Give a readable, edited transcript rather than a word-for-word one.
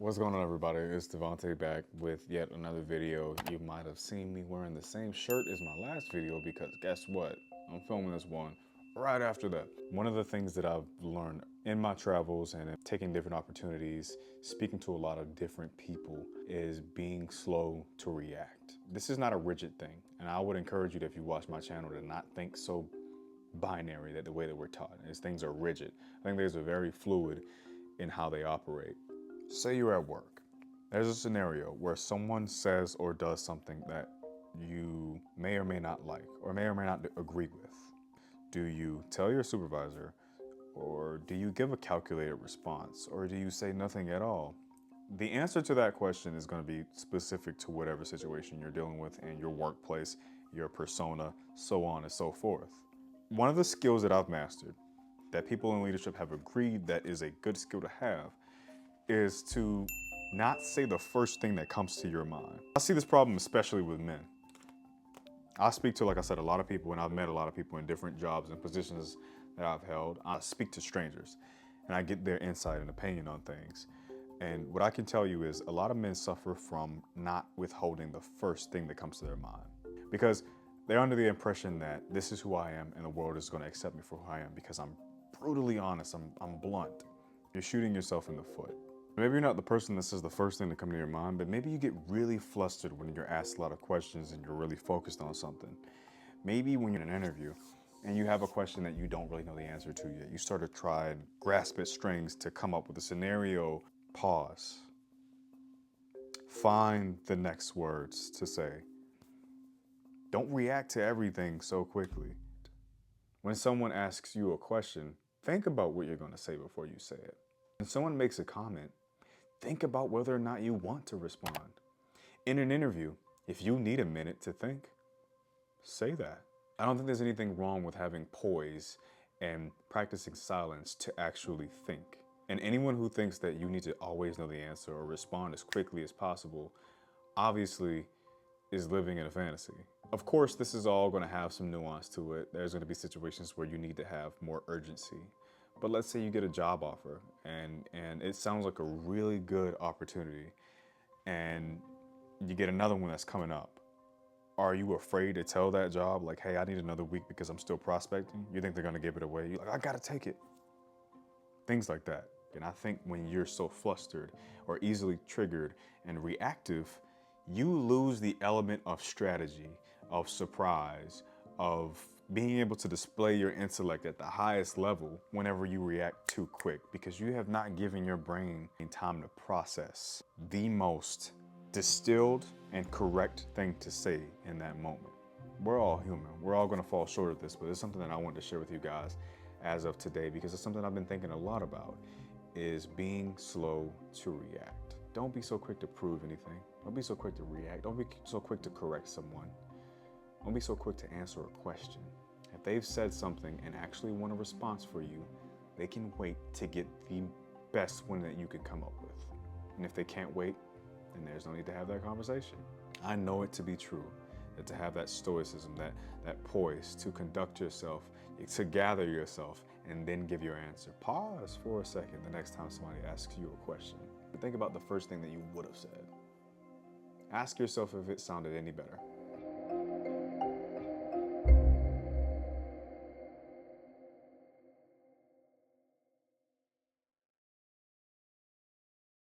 What's going on, everybody? It's Devontae back with yet another video. You might have seen me wearing the same shirt as my last video because guess what? I'm filming this one right after that. One of the things that I've learned in my travels and in taking different opportunities, speaking to a lot of different people, is being slow to react. This is not a rigid thing, and I would encourage you that if you watch my channel to not think so binary that the way that we're taught is things are rigid. I think things are very fluid in how they operate. Say you're at work. There's a scenario where someone says or does something that you may or may not like or may or may not agree with. Do you tell your supervisor, or do you give a calculated response, or do you say nothing at all? The answer to that question is going to be specific to whatever situation you're dealing with in your workplace, your persona, so on and so forth. One of the skills that I've mastered that people in leadership have agreed that is a good skill to have is to not say the first thing that comes to your mind. I see this problem especially with men. I speak to, like I said, a lot of people, and I've met a lot of people in different jobs and positions that I've held. I speak to strangers and I get their insight and opinion on things. And what I can tell you is a lot of men suffer from not withholding the first thing that comes to their mind, because they're under the impression that this is who I am and the world is going to accept me for who I am because I'm brutally honest, I'm blunt. You're shooting yourself in the foot. Maybe you're not the person that says the first thing to come to your mind, but maybe you get really flustered when you're asked a lot of questions and you're really focused on something. Maybe when you're in an interview and you have a question that you don't really know the answer to yet, you start to try and grasp at strings to come up with a scenario. Pause. Find the next words to say. Don't react to everything so quickly. When someone asks you a question, think about what you're going to say before you say it. When someone makes a comment, think about whether or not you want to respond. In an interview, if you need a minute to think, say that. I don't think there's anything wrong with having poise and practicing silence to actually think. And anyone who thinks that you need to always know the answer or respond as quickly as possible, obviously is living in a fantasy. Of course, this is all going to have some nuance to it. There's going to be situations where you need to have more urgency. But let's say you get a job offer and it sounds like a really good opportunity, and you get another one that's coming up. Are you afraid to tell that job, like, hey, I need another week because I'm still prospecting? You think they're gonna give it away? You're like, I gotta take it. Things like that. And I think when you're so flustered or easily triggered and reactive, you lose the element of strategy, of surprise, of being able to display your intellect at the highest level whenever you react too quick, because you have not given your brain time to process the most distilled and correct thing to say in that moment. We're all human. We're all going to fall short of this, but it's something that I wanted to share with you guys as of today, because it's something I've been thinking a lot about, is being slow to react. Don't be so quick to prove anything. Don't be so quick to react. Don't be so quick to correct someone. Don't be so quick to answer a question. If they've said something and actually want a response for you, they can wait to get the best one that you can come up with. And if they can't wait, then there's no need to have that conversation. I know it to be true, that to have that stoicism, that poise to conduct yourself, to gather yourself, and then give your answer. Pause for a second the next time somebody asks you a question. Think about the first thing that you would have said. Ask yourself if it sounded any better.